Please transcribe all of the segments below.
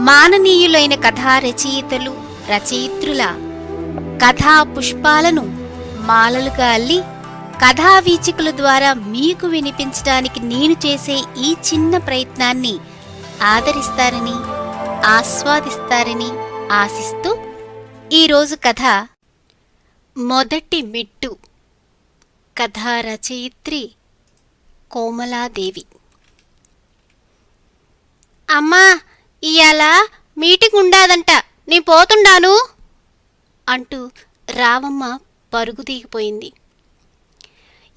మాననీయులైన కథా రచయితలు, రచయిత్రుల కథా పుష్పాలను మాలలుగా అల్లి కథావీచికుల ద్వారా మీకు వినిపించడానికి నేను చేసే ఈ చిన్న ప్రయత్నాన్ని ఆదరిస్తారని, ఆస్వాదిస్తారని ఆశిస్తూ ఈరోజు కథ మొదటి మెట్టు. కథా రచయిత్రి కోమలాదేవి. అమ్మా, ఇయాల మీటింగ్ ఉండాదంట, నీ పోతుండాను అంటూ రావమ్మ పరుగు దిగిపోయింది.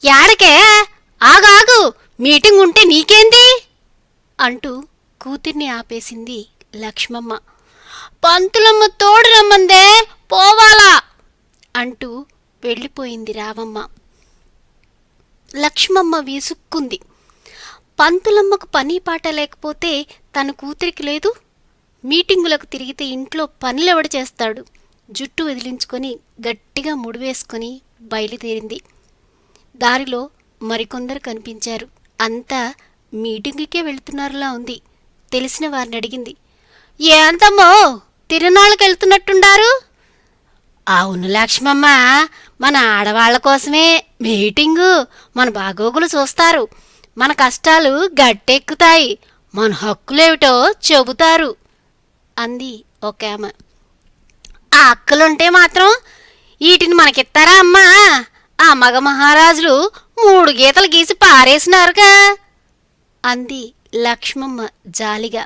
యాడకే, ఆగాగు, మీటింగ్ ఉంటే నీకేంది అంటూ కూతుర్ని ఆపేసింది లక్ష్మమ్మ. పంతులమ్మ తోడు రమ్మందే, పోవాలా అంటూ వెళ్ళిపోయింది రావమ్మ. లక్ష్మమ్మ విసుక్కుంది. పంతులమ్మకు పని పాట లేకపోతే తన కూతురికి లేదు. మీటింగులకు తిరిగితే ఇంట్లో పనులెవడు చేస్తాడు? జుట్టు వదిలించుకొని గట్టిగా ముడివేసుకొని బయలుదేరింది. దారిలో మరికొందరు కనిపించారు. అంతా మీటింగుకే వెళుతున్నారులా ఉంది. తెలిసిన వారిని అడిగింది. ఏంతమ్మో, తిరునాళ్ళకి వెళ్తున్నట్టుండారు? అవును లక్ష్మమ్మ, మన ఆడవాళ్ల కోసమే మీటింగు. మన బాగోగులు చూస్తారు, మన కష్టాలు గట్టెక్కుతాయి, మన హక్కులేమిటో చెబుతారు అంది ఒక ఆమె. ఆ హక్కులుంటే మాత్రం వీటిని మనకిస్తారా అమ్మా? ఆ మగ మహారాజులు 3 గీతలు గీసి పారేసినారుగా అంది లక్ష్మమ్మ జాలిగా.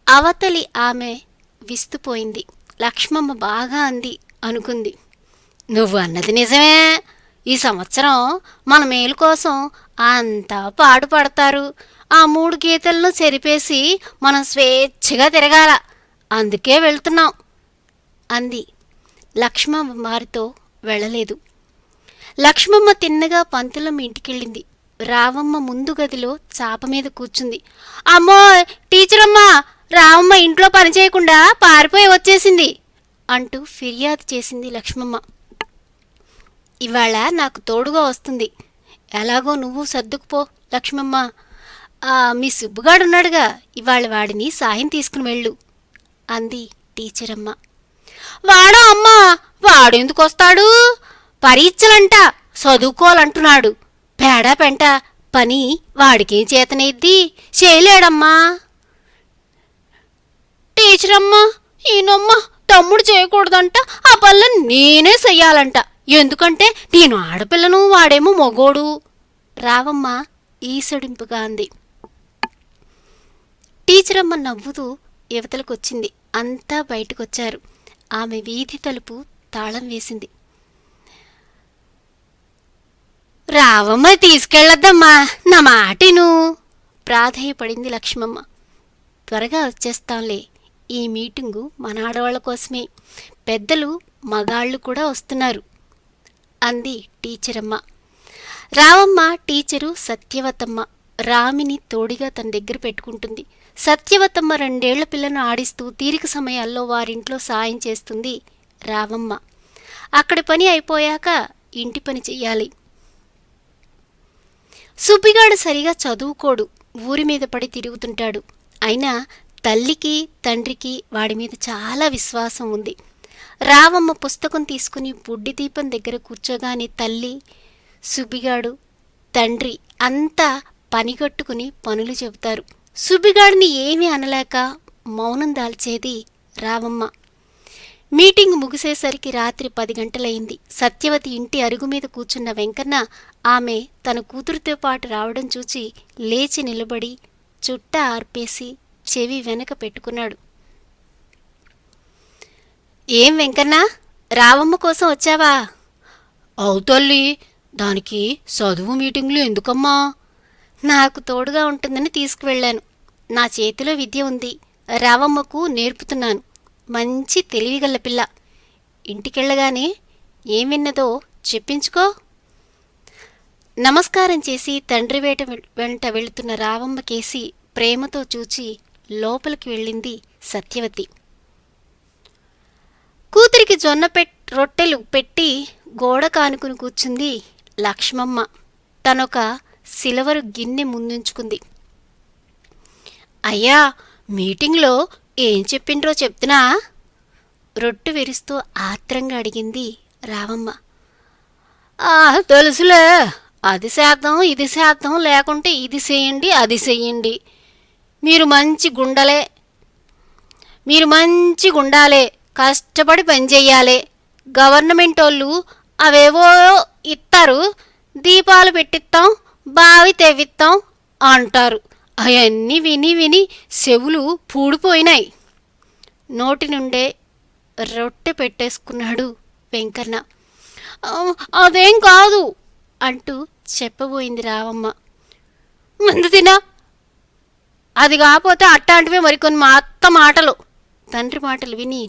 అవతలి ఆమె విస్తుపోయింది. లక్ష్మమ్మ బాగా అంది అనుకుంది. నువ్వు అన్నది నిజమే. ఈ సంవత్సరం మన మేలు కోసం అంతా పాడుపడతారు. ఆ 3 గీతలను చెరిపేసి మనం స్వేచ్ఛగా తిరగాల, అందుకే వెళ్తున్నాం అంది. లక్ష్మమ్మ వారితో వెళ్ళలేదు. లక్ష్మమ్మ తిన్నగా పంతులమ్మ ఇంటికెళ్ళింది. రావమ్మ ముందు గదిలో చాప మీద కూర్చుంది. అమ్మో టీచరమ్మ, రావమ్మ ఇంట్లో పని చేయకుండా పారిపోయి వచ్చేసింది అంటూ ఫిర్యాదు చేసింది లక్ష్మమ్మ. ఇవాళ నాకు తోడుగా వస్తుంది, ఎలాగో నువ్వు సర్దుకుపో లక్ష్మమ్మ. మీ సుబ్బుగాడున్నాడుగా, ఇవాళ వాడిని సాయం తీసుకుని వెళ్ళు అంది టీచరమ్మ. వాడా అమ్మా, వాడెందుకు వస్తాడు? పరీక్షలంట, చదువుకోవాలంటున్నాడు. పేడా పెంట పని వాడికేం చేతనైద్ది, చేయలేడమ్మా. టీచరమ్మ, ఈయనమ్మ తమ్ముడు చేయకూడదంట, ఆ పనులు నేనే చెయ్యాలంట. ఎందుకంటే నేను ఆడపిల్లను, వాడేమో మొగోడు. రావమ్మ ఈసడింపుగా అంది. టీచరమ్మ నవ్వుతూ యువతలకొచ్చింది. అంతా బయటకొచ్చారు. ఆమె వీధి తలుపు తాళం వేసింది. రావమ్మ తీసుకెళ్ళొద్దమ్మా, నా మాటిను ప్రాధేయపడింది లక్ష్మమ్మ. త్వరగా వచ్చేస్తాంలే, ఈ మీటింగు మన ఆడవాళ్ల కోసమే, పెద్దలు మగాళ్ళు కూడా వస్తున్నారు అంది టీచరమ్మ. రావమ్మ టీచరు సత్యవతమ్మ. రామిని తోడిగా తన దగ్గర పెట్టుకుంటుంది. సత్యవతమ్మ 2 ఏళ్ల పిల్లను ఆడిస్తూ తీరిక సమయాల్లో వారింట్లో సాయం చేస్తుంది రావమ్మ. అక్కడి పని అయిపోయాక ఇంటి పని చెయ్యాలి. సుబ్బిగాడు సరిగా చదువుకోడు, ఊరి మీద పడి తిరుగుతుంటాడు. అయినా తల్లికి తండ్రికి వాడి మీద చాలా విశ్వాసం ఉంది. రావమ్మ పుస్తకం తీసుకుని బుడ్డి దీపం దగ్గర కూర్చోగానే తల్లి, సుబ్బిగాడు, తండ్రి అంతా పనిగట్టుకుని పనులు చెబుతారు. సుబ్బిగాడిని ఏమీ అనలేక మౌనం దాల్చేది రావమ్మ. మీటింగ్ ముగిసేసరికి రాత్రి 10 గంటలయింది. సత్యవతి ఇంటి అరుగు మీద కూర్చున్న వెంకన్న ఆమె తన కూతురుతో పాటు రావడం చూచి లేచి నిలబడి చుట్ట ఆర్పేసి చెవి వెనక పెట్టుకున్నాడు. ఏం వెంకన్నా, రావమ్మ కోసం వచ్చావా? అవుతల్లి, దానికి చదువు మీటింగులు ఎందుకమ్మా? నాకు తోడుగా ఉంటుందని తీసుకువెళ్ళాను. నా చేతిలో విద్య ఉంది, రావమ్మకు నేర్పుతున్నాను. మంచి తెలివిగల పిల్ల. ఇంటికెళ్ళగానే ఏం విన్నదో చెప్పించుకో. నమస్కారం చేసి తండ్రి వెంట వెళుతున్న రావమ్మ కేసి ప్రేమతో చూచి లోపలికి వెళ్ళింది సత్యవతి. కూతురికి రొట్టెలు పెట్టి గోడ కానుకుని కూర్చుంది లక్ష్మమ్మ. తనొక సిలవరు గిన్నె ముందుంచుకుంది. అయ్యా, మీటింగ్లో ఏం చెప్పిండ్రో చెప్తున్నా? రొట్టె విరుస్తూ ఆత్రంగా అడిగింది రావమ్మ. తెలుసులే, అది చేద్దాం ఇది చేద్దాం, లేకుంటే ఇది చేయండి అది చెయ్యండి. మీరు మంచి గుండాలే, కష్టపడి పనిచెయ్యాలే. గవర్నమెంట్ వాళ్ళు అవేవో ఇస్తారు, దీపాలు పెట్టిస్తాం, బావి తెవ్విస్తాం అంటారు. అవన్నీ విని విని చెవులు పూడిపోయినాయి. నోటి నుండే రొట్టె పెట్టేసుకున్నాడు వెంకన్న. అదేం కాదు అంటూ చెప్పబోయింది రావమ్మ. ముందు తినా, అది కాకపోతే అట్టాంటివే మరికొన్ని మా అత్త మాటలు. తండ్రి మాటలు విని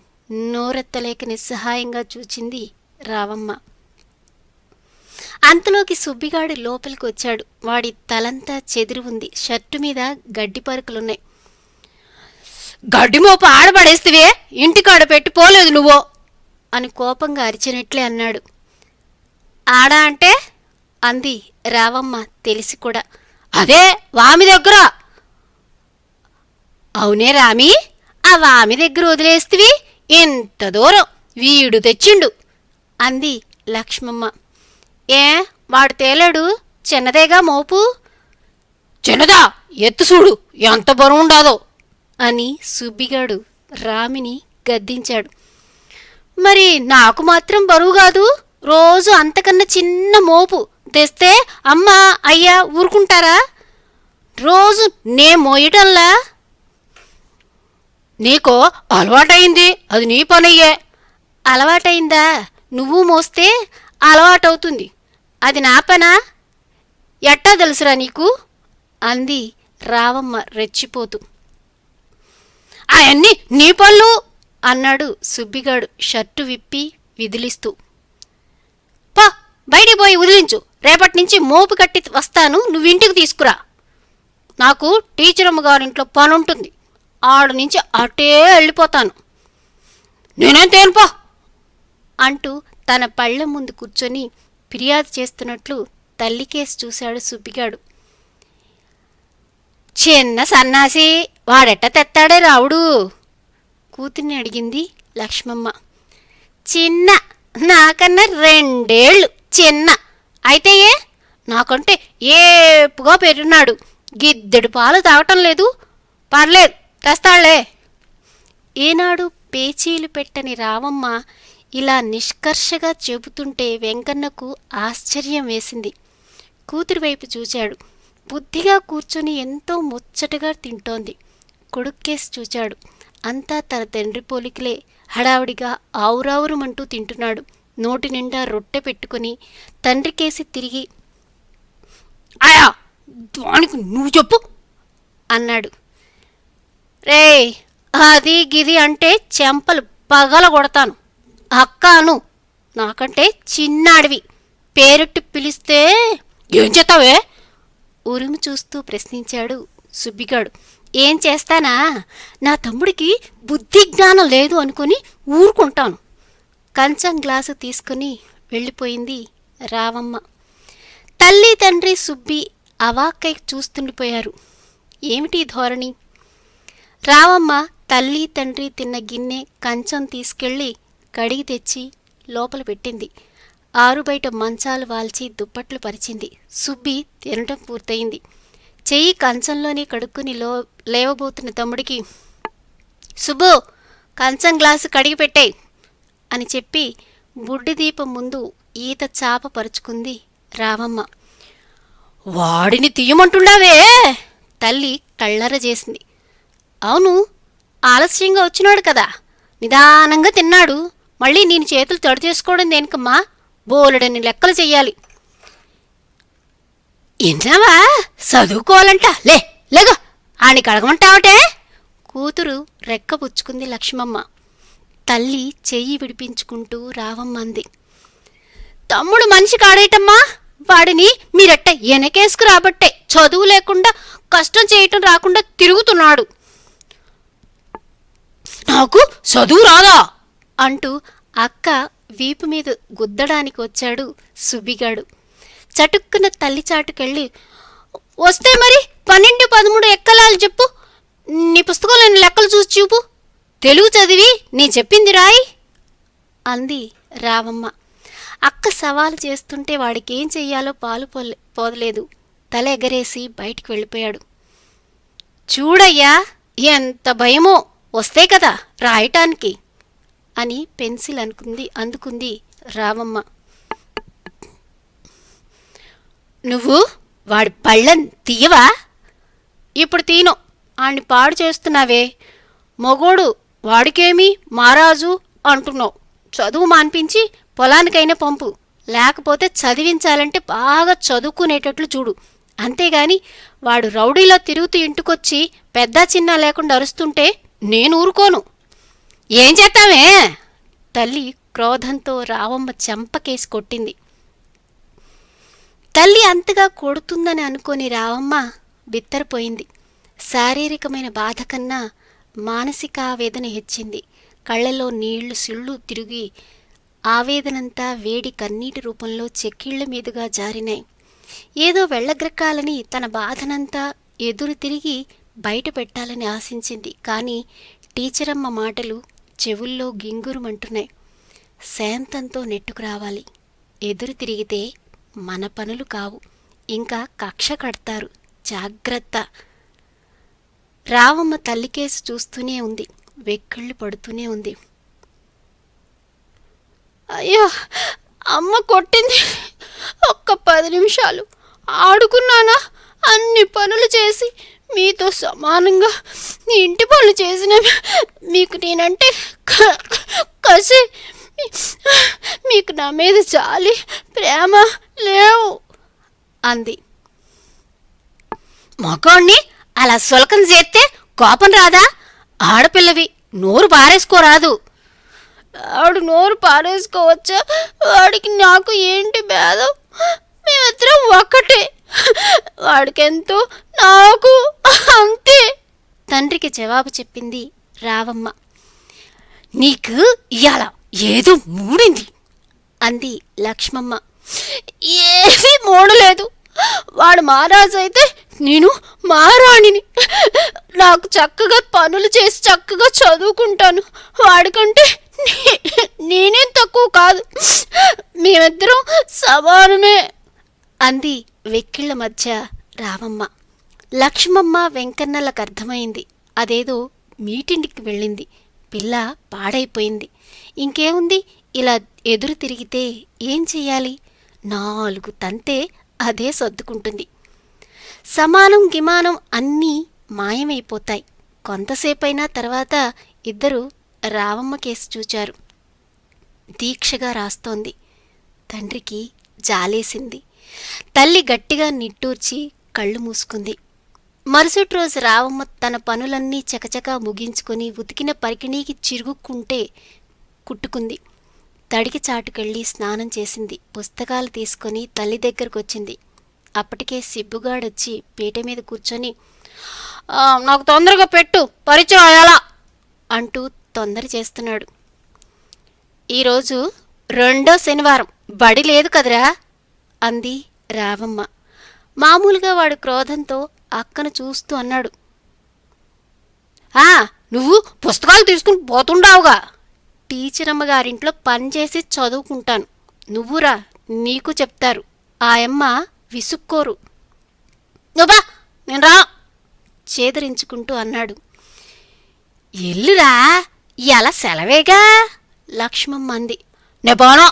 నోరెత్తలేక నిస్సహాయంగా చూచింది రావమ్మ. అంతలోకి సుబ్బిగాడు లోపలికి వచ్చాడు. వాడి తలంతా చెదిరి ఉంది, షర్టు మీద గడ్డి పరుకులున్నాయి. గడ్డి మోప ఆడపడేstiవే, ఇంటికాడ పెట్టి పోలేదు నువ్వో అని కోపంగా అరిచినట్లే అన్నాడు. ఆడ అంటే అంది రావమ్మ తెలిసి కూడా. అదే వామి దగ్గర. అవునే రామి, ఆ వామి దగ్గర వదిలేస్తివి, ఎంత దూరం వీడు తెచ్చిండు అంది లక్ష్మమ్మ. ఏ వాడు తేలేడు, చిన్నదేగా మోపు. చిన్నదా, ఎత్తు చూడు ఎంత బరువుండాదో అని సుబ్బిగాడు రామిని గద్దించాడు. మరి నాకు మాత్రం బరువు కాదు, రోజు అంతకన్నా చిన్న మోపు తెస్తే అమ్మ అయ్యా ఊరుకుంటారా? రోజు నే మోయటంలా. నీకో అలవాటైంది, అది నీ పనయ్యే. అలవాటైందా? నువ్వు మోస్తే అలవాటవుతుంది, అది నా పనా? ఎట్టా తెలుసురా నీకు అంది రావమ్మ రెచ్చిపోతూ. అవన్నీ నీ పళ్ళు అన్నాడు సుబ్బిగాడు షర్టు విప్పి విదిలిస్తూ. పా బయటికి పోయి వదిలించు, రేపటి నుంచి మోపు కట్టి వస్తాను, నువ్వింటికి తీసుకురా. నాకు టీచర్ అమ్మగారింట్లో పనుంటుంది, ఆడ నుంచి అటే వెళ్ళిపోతాను. నేనేం తేనుపో అంటూ తన పళ్ళ ముందు కూర్చొని ఫిర్యాదు చేస్తున్నట్లు తల్లికేసి చూశాడు సుబ్బిగాడు. చిన్న సన్నాసి, వాడెట్ట తెత్తాడే రావుడు కూతుర్ని అడిగింది లక్ష్మమ్మ. చిన్న, నాకన్నా 2 ఏళ్ళు చిన్న. అయితే ఏ, నాకంటే ఏపుగా పెరిగినాడు, గిద్దెడు పాలు తాగటం లేదు. పర్లేదు తెస్తాళ్లే. ఏనాడు పేచీలు పెట్టని రావమ్మ ఇలా నిష్కర్షగా చెబుతుంటే వెంకన్నకు ఆశ్చర్యం వేసింది. కూతురు వైపు చూచాడు. బుద్ధిగా కూర్చొని ఎంతో ముచ్చటగా తింటోంది. కొడుక్కేసి చూచాడు. అంతా తన తండ్రి పోలికలే. హడావుడిగా ఆవురావురుమంటూ తింటున్నాడు. నోటి నిండా రొట్టె పెట్టుకుని తండ్రికేసి తిరిగి, ఆయా దానికి నువ్వు చెప్పు అన్నాడు. రే, అది గిది అంటే చెంపలు పగల కొడతాను. అక్కాను, నాకంటే చిన్నాడివి, పేరెట్టి పిలిస్తే ఏం చేస్తావే? ఉరిమి చూస్తూ ప్రశ్నించాడు సుబ్బిగాడు. ఏం చేస్తానా, నా తమ్ముడికి బుద్ధి జ్ఞానం లేదు అనుకుని ఊరుకుంటాను. కంచం గ్లాసు తీసుకుని వెళ్ళిపోయింది రావమ్మ. తల్లి తండ్రి సుబ్బి అవాక్కై చూస్తుండిపోయారు. ఏమిటి ధోరణి? రావమ్మ తల్లి తండ్రి తిన్న గిన్నె కంచం తీసుకెళ్ళి కడిగి తెచ్చి లోపల పెట్టింది. ఆరుబయట మంచాలు వాల్చి దుప్పట్లు పరిచింది. సుబ్బి తినటం పూర్తయింది. చెయ్యి కంచంలోనే కడుక్కుని లేవబోతున్న తమ్ముడికి, సుబ్బు కంచం గ్లాసు కడిగి పెట్టేయ్ అని చెప్పి బుడ్డి దీపం ముందు ఈత చాప పరుచుకుంది రావమ్మ. వాడిని తీయమంటుండావే తల్లి కళ్ళర చేసింది. అవును, ఆలస్యంగా వచ్చినాడు కదా, నిదానంగా తిన్నాడు, మళ్ళీ నేను చేతులు తడి చేసుకోవడం దేనికమ్మా? బోలెడని లెక్కలు చెయ్యాలి. ఇంటావా, చదువుకోవాలంట, లేగో ఆడికి అడగమంటావటే? కూతురు రెక్క పుచ్చుకుంది లక్ష్మమ్మ. తల్లి చెయ్యి విడిపించుకుంటూ రావమ్మ అంది. తమ్ముడు మనిషి కాడేటమ్మా, వాడిని మీరెట్ట వెనకేసుకు రాబట్టే చదువు లేకుండా కష్టం చేయటం రాకుండా తిరుగుతున్నాడు. నాకు చదువు రాదా అంటూ అక్క వీపు మీద గుద్దడానికి వచ్చాడు సుబ్బిగాడు. చటుక్కున తల్లి చాటుకెళ్ళి, వస్తే మరి 12, 13 ఎక్కలాలు చెప్పు, నీ పుస్తకంలోని లెక్కలు చూసి చూపు, తెలుగు చదివి నీ చెప్పింది రాయి అంది రావమ్మ. అక్క సవాలు చేస్తుంటే వాడికేం చెయ్యాలో పోదలేదు. తల ఎగరేసి బయటికి వెళ్ళిపోయాడు. చూడయ్యా, ఎంత భయమో, వస్తే కదా రాయటానికి అని పెన్సిల్ అందుకుంది రావమ్మ. నువ్వు వాడి పళ్ళని తీయవా? ఇప్పుడు తీను, ఆణ్ణి పాడు చేస్తున్నావే. మొగోడు వాడికేమి మారాజు అంటున్నావు. చదువు మాన్పించి పొలానికైనా పంపు, లేకపోతే చదివించాలంటే బాగా చదువుకునేటట్లు చూడు. అంతేగాని వాడు రౌడీలో తిరుగుతూ ఇంటికొచ్చి పెద్ద చిన్న లేకుండా అరుస్తుంటే నేను ఊరుకోను. ఏం చేస్తావే? తల్లి క్రోధంతో రావమ్మ చెంపకేసి కొట్టింది. తల్లి అంతగా కొడుతుందని అనుకోని రావమ్మ బిత్తరపోయింది. శారీరకమైన బాధ కన్నా మానసిక ఆవేదన హెచ్చింది. కళ్ళలో నీళ్లు సిళ్ళు తిరిగి ఆవేదనంతా వేడి కన్నీటి రూపంలో చెక్కిళ్ల మీదుగా జారినాయి. ఏదో వెళ్ళగ్రక్కాలని తన బాధనంతా ఎదురు తిరిగి బయట పెట్టాలని ఆశించింది. కానీ టీచరమ్మ మాటలు చెవుల్లో గింగురుమంటున్నాయి. శాంతంతో నెట్టుకురావాలి, ఎదురు తిరిగితే మన పనులు కావు, ఇంకా కక్ష కడతారు, జాగ్రత్త. రావమ్మ తల్లికేసి చూస్తూనే ఉంది, వెక్కిళ్ళు పడుతూనే ఉంది. అయ్యో, అమ్మ కొట్టింది. ఒక్క 10 నిమిషాలు ఆడుకున్నానా? అన్ని పనులు చేసి మీతో సమానంగా నీ ఇంటి పనులు చేసిన మీకు నేనంటే కసి, మీకు నా మీద జాలి ప్రేమ లేవు అంది. మగాణ్ణి అలా సులకం చేస్తే కోపం రాదా? ఆడపిల్లవి, నోరు పారేసుకోరాదు. ఆడు నోరు పారేసుకోవచ్చా? వాడికి నాకు ఏంటి భేదం? మేమిద్దరం ఒక్కటే. వాడికెంతో నాకు అంతే తండ్రికి జవాబు చెప్పింది రావమ్మ. నీకు ఇయాల ఏదో మూడింది అంది లక్ష్మమ్మ. ఏమీ మూడలేదు. వాడు మహారాజు అయితే నేను మహారాణిని. నాకు చక్కగా పనులు చేసి చక్కగా చదువుకుంటాను. వాడికంటే నేనేం తక్కువ కాదు. మేమిద్దరం సమానమే అంది వెక్కిళ్ల మధ్య రావమ్మ. లక్ష్మమ్మ వెంకన్నలకు అర్థమైంది. అదేదో మీటింగ్కి వెళ్ళింది. పిల్ల పాడైపోయింది. ఇంకేముంది, ఇలా ఎదురు తిరిగితే ఏం చెయ్యాలి? 4 తంతే అదే సర్దుకుంటుంది. సమానం గిమానం అన్నీ మాయమైపోతాయి. కొంతసేపైనా తర్వాత ఇద్దరు రావమ్మ కేసు చూచారు. దీక్షగా రాస్తోంది. తండ్రికి జాలేసింది. తల్లి గట్టిగా నిట్టూర్చి కళ్ళు మూసుకుంది. మరుసటి రోజు రావమ్మ తన పనులన్నీ చకచకా ముగించుకొని ఉతికిన పరికిణీకి చిరుగుకుంటే కుట్టుకుంది. తడికి చాటుకెళ్ళి స్నానం చేసింది. పుస్తకాలు తీసుకొని తల్లి దగ్గరకొచ్చింది. అప్పటికే సిబ్బుగాడొచ్చి పీట మీద కూర్చొని, నాకు తొందరగా పెట్టు, పరిచయం ఎలా అంటూ తొందర చేస్తున్నాడు. ఈరోజు 2వ శనివారం, బడి లేదు కదరా అంది రావమ్మ. మామూలుగా వాడు క్రోధంతో అక్కను చూస్తూ అన్నాడు. నువ్వు పుస్తకాలు తీసుకుని పోతుండావుగా. టీచరమ్మ గారింట్లో పనిచేసి చదువుకుంటాను. నువ్వురా, నీకు చెప్తారు. ఆయమ్మ విసుక్కోరు. నువ్వా, నేను రా చేదరించుకుంటూ అన్నాడు. ఎల్లురా, ఇలా సెలవేగా లక్ష్మమ్మ అంది. నెబానో.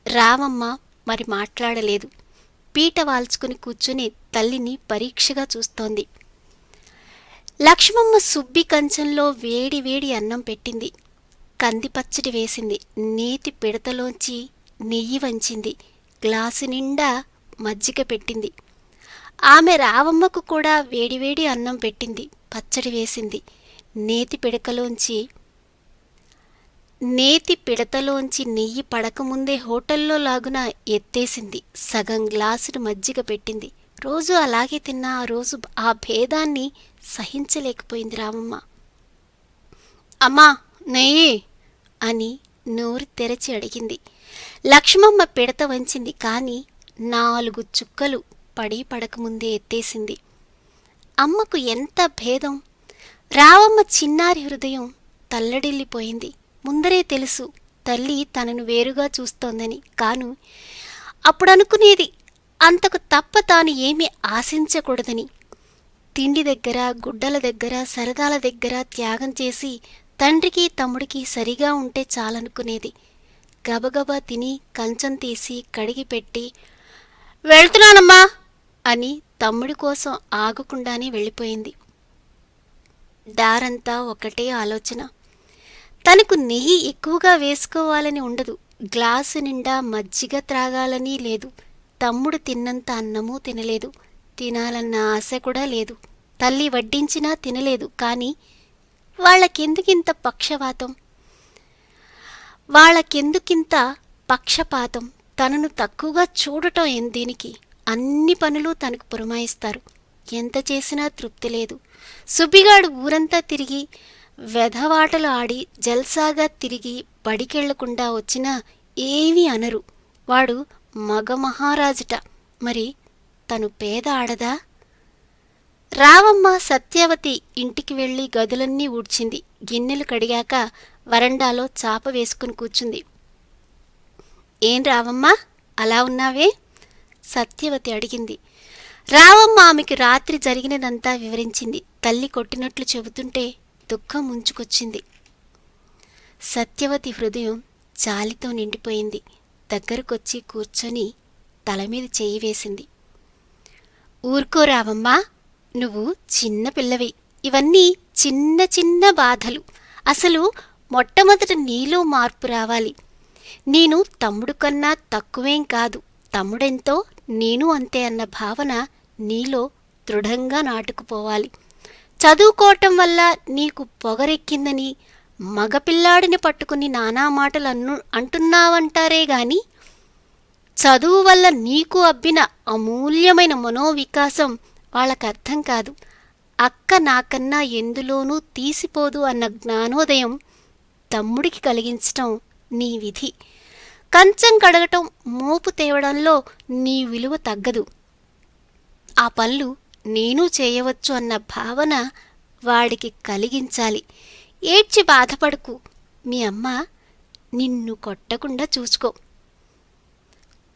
రావమ్మ మరి మాట్లాడలేదు. పీట వాల్చుకుని కూర్చుని తల్లిని పరీక్షగా చూస్తోంది. లక్ష్మమ్మ సుబ్బి కంచంలో వేడి వేడి అన్నం పెట్టింది. కందిపచ్చడి వేసింది. నేతి పిడతలోంచి నెయ్యి వంచింది. గ్లాసు నిండా మజ్జిగ పెట్టింది. ఆమె రావమ్మకు కూడా వేడివేడి అన్నం పెట్టింది. పచ్చడి వేసింది. నేతి పిడతలోంచి నెయ్యి పడకముందే హోటల్లో లాగున ఎత్తేసింది. సగం గ్లాసుడు మజ్జిగ పెట్టింది. రోజు అలాగే తిన్నా ఆ రోజు ఆ భేదాన్ని సహించలేకపోయింది రామమ్మ. అమ్మా, నెయ్యి అని నోరు తెరచి అడిగింది. లక్ష్మమ్మ పిడత వంచింది. కానీ 4 చుక్కలు పడకముందే ఎత్తేసింది. అమ్మకు ఎంత భేదం! రావమ్మ చిన్నారి హృదయం తల్లడిల్లిపోయింది. ముందరే తెలుసు తల్లి తనను వేరుగా చూస్తోందని. కాను అప్పుడనుకునేది అంతకు తప్ప తాను ఏమీ ఆశించకూడదని. తిండి దగ్గర, గుడ్డల దగ్గర, సరదాల దగ్గర త్యాగం చేసి తండ్రికి తమ్ముడికి సరిగా ఉంటే చాలనుకునేది. గబగబా తిని కంచం తీసి కడిగి పెట్టి వెళ్తున్నానమ్మా అని తమ్ముడి కోసం ఆగకుండానే వెళ్ళిపోయింది. దారంతా ఒకటే ఆలోచన. తనకు నెయ్యి ఎక్కువగా వేసుకోవాలని ఉండదు, గ్లాసు నిండా మజ్జిగ త్రాగాలని లేదు, తమ్ముడు తిన్నంత అన్నమూ తినలేదు, తినాలన్న ఆశ కూడా లేదు, తల్లి వడ్డించినా తినలేదు. కాని వాళ్ళకెందుకింత పక్షవాతం, వాళ్ళకెందుకింత పక్షపాతం? తనను తక్కువగా చూడటం దీనికి? అన్ని పనులు తనకు పురమాయిస్తారు. ఎంత చేసినా తృప్తి లేదు. సుబ్బిగాడు ఊరంతా తిరిగి వెధవాటలు ఆడి జల్సాగా తిరిగి బడికెళ్లకుండా వచ్చినా ఏమీ అనరు. వాడు మగ మహారాజుట. మరి తను పేద ఆడదా? రావమ్మ సత్యవతి ఇంటికి వెళ్ళి గదులన్నీ ఊడ్చింది. గిన్నెలు కడిగాక వరండాలో చాప వేసుకుని కూర్చుంది. ఏం రావమ్మ అలా ఉన్నావే? సత్యవతి అడిగింది. రావమ్మ ఆమెకి రాత్రి జరిగినదంతా వివరించింది. తల్లి కొట్టినట్లు చెబుతుంటే దుఃఖం ముంచుకొచ్చింది. సత్యవతి హృదయం జాలితో నిండిపోయింది. దగ్గరకొచ్చి కూర్చొని తలమీద చెయ్యి వేసింది. ఊరుకో రావమ్మా, నువ్వు చిన్న పిల్లవి. ఇవన్నీ చిన్న చిన్న బాధలు. అసలు మొట్టమొదట నీలో మార్పు రావాలి. నేను తమ్ముడు కన్నా తక్కువేం కాదు, తమ్ముడెంతో నేను అంతే అన్న భావన నీలో దృఢంగా నాటుకుపోవాలి. చదువుకోవటం వల్ల నీకు పొగరెక్కిందని మగపిల్లాడిని పట్టుకుని నానా మాటలు అంటున్నావంటారే గాని చదువు వల్ల నీకు అబ్బిన అమూల్యమైన మనోవికాసం వాళ్ళకర్థం కాదు. అక్క నాకన్నా ఎందులోనూ తీసిపోదు అన్న జ్ఞానోదయం తమ్ముడికి కలిగించటం నీ విధి. కంచం కడగటం, మోపు తేవడంలో నీ విలువ తగ్గదు. ఆ పనులు నేను చేయవచ్చు అన్న భావన వాడికి కలిగించాలి. ఏడ్చి బాధపడకు. మీ అమ్మ నిన్ను కొట్టకుండా చూసుకో.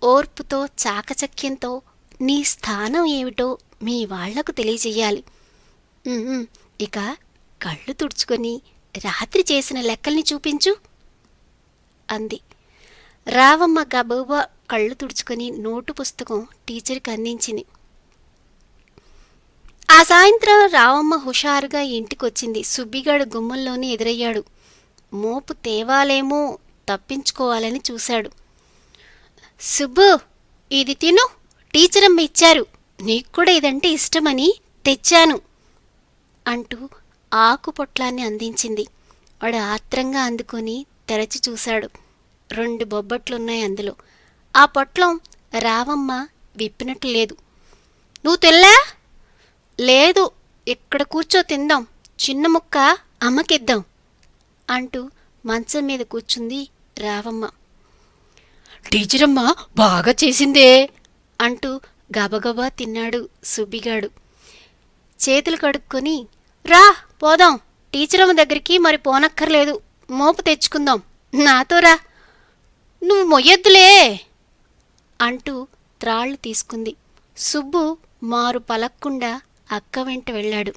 ఓర్పుతో చాకచక్యంతో నీ స్థానం ఏమిటో మీ వాళ్లకు తెలియజేయాలి. ఇక కళ్ళు తుడుచుకొని రాత్రి చేసిన లెక్కల్ని చూపించు అంది. రావమ్మ గబగబా కళ్ళు తుడుచుకొని నోటు పుస్తకం టీచర్కి అందించింది. ఆ సాయంత్రం రావమ్మ హుషారుగా ఇంటికొచ్చింది. సుబ్బిగాడు గుమ్మంలోనే ఎదురయ్యాడు. మోపు తేవాలేమో తప్పించుకోవాలని చూశాడు. సుబ్బు, ఇది తిను, టీచరమ్మ ఇచ్చారు, నీకు కూడా ఇదంటే ఇష్టమని తెచ్చాను అంటూ ఆకు పొట్లాన్ని అందించింది. వాడు ఆత్రంగా అందుకొని తెరచి చూశాడు. 2 బొబ్బట్లున్నాయి అందులో. ఆ పొట్లం రావమ్మ విప్పినట్లు లేదు. నువ్వు తెల్లా? లేదు, ఇక్కడ కూర్చో తిందాం, చిన్న ముక్క అమ్మకిద్దాం అంటూ మంచం మీద కూర్చుంది రావమ్మ. టీచరమ్మ బాగా చేసిందే అంటూ గబగబా తిన్నాడు సుబ్బిగాడు. చేతులు కడుక్కొని రా పోదాం, టీచరమ్మ దగ్గరికి మరి పోనక్కర్లేదు, మోపు తెచ్చుకుందాం, నాతో రా, నువ్వు మొయ్యొద్దులే అంటూ త్రాళ్ళు తీసుకుంది. సుబ్బు మారు పలక్కుండా అక్క వెంట వెళ్ళాడు.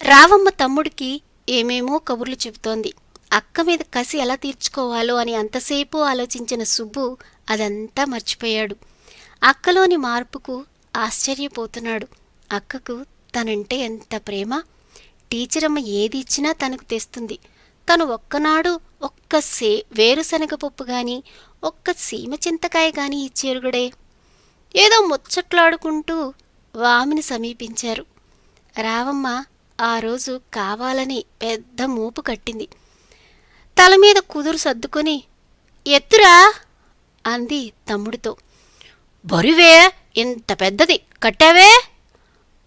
రావమ్మ తమ్ముడికి ఏమేమో కబుర్లు చెబుతోంది. అక్క మీద కసి ఎలా తీర్చుకోవాలో అని అంతసేపు ఆలోచించిన సుబ్బు అదంతా మర్చిపోయాడు. అక్కలోని మార్పుకు ఆశ్చర్యపోతున్నాడు. అక్కకు తనంటే ఎంత ప్రేమ! టీచరమ్మ ఏది ఇచ్చినా తనకు తెస్తుంది. తను ఒక్కనాడు ఒక్క వేరుశనగ పప్పు గాని ఒక్క సీమ చింతకాయ గాని ఇచ్చేరుగుడే. ఏదో ముచ్చట్లాడుకుంటూ వామిని సమీపించారు. రావమ్మ ఆ రోజు కావాలని పెద్ద మోపు కట్టింది. తలమీద కుదురు సర్దుకొని ఎత్తురా అంది తమ్ముడితో. బరువే, ఇంత పెద్దది కట్టావే?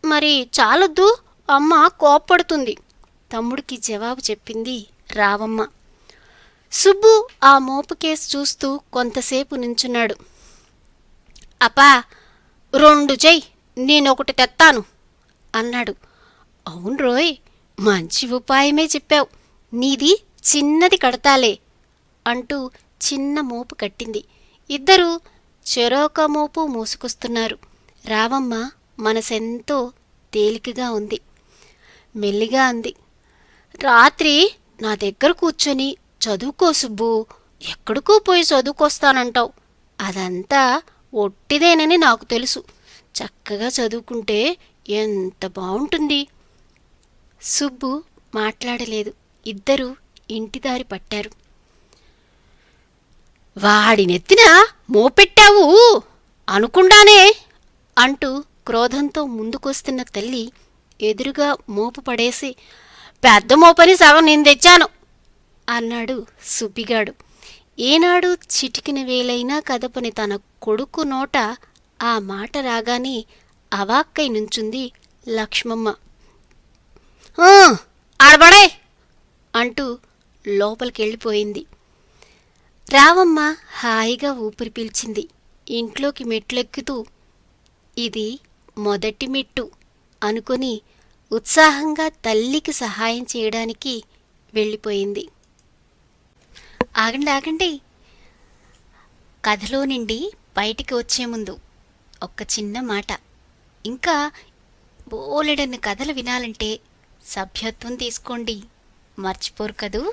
మరి చాలొద్దు, అమ్మ కోప్పడుతుంది తమ్ముడికి జవాబు చెప్పింది రావమ్మ. సుబ్బు ఆ మోపు కేసు చూస్తూ కొంతసేపు నుంచున్నాడు. అప్పా 2 చెయ్యి, నేనొకటి తెత్తాను అన్నాడు. అవును రోయ్, మంచి ఉపాయమే చెప్పావు. నీది చిన్నది కడతాలే అంటూ చిన్న మోపు కట్టింది. ఇద్దరూ చెరొక మోపు మోసుకొస్తున్నారు. రావమ్మ మనసెంతో తేలికగా ఉంది. మెల్లిగా అంది, రాత్రి నా దగ్గర కూర్చొని చదువుకో సుబ్బూ, ఎక్కడికో పోయి చదువుకొస్తానంటావు. అదంతా ఒట్టిదేనని నాకు తెలుసు. చక్కగా చదువుకుంటే ఎంత బావుంటుంది. సుబ్బు మాట్లాడలేదు. ఇద్దరూ ఇంటిదారి పట్టారు. వాడినెత్తిన మోపెట్టావు అనుకుండానే అంటూ క్రోధంతో ముందుకొస్తున్న తల్లి ఎదురుగా మోపు పడేసి, పెద్ద మోపని సగం నేను తెచ్చాను అన్నాడు సుబ్బిగాడు. ఏనాడు చిటికిన వేలైనా కదపని తన కొడుకు నోట ఆ మాట రాగానే అవాక్కై నుంచుంది లక్ష్మమ్మ. ఆడబడే అంటూ లోపలికెళ్ళిపోయింది. రావమ్మ హాయిగా ఊపిరి పీల్చింది. ఇంట్లోకి మెట్లెక్కుతూ ఇది మొదటి మెట్టు అనుకుని ఉత్సాహంగా తల్లికి సహాయం చేయడానికి వెళ్ళిపోయింది. ఆగండి ఆగండి, కథలో నుండి బయటికి వచ్చే ముందు ఒక్క చిన్న మాట. ఇంకా బోలెడన్ని కథలు వినాలంటే సభ్యత్వం తీసుకోండి, మర్చిపోరు కదూ.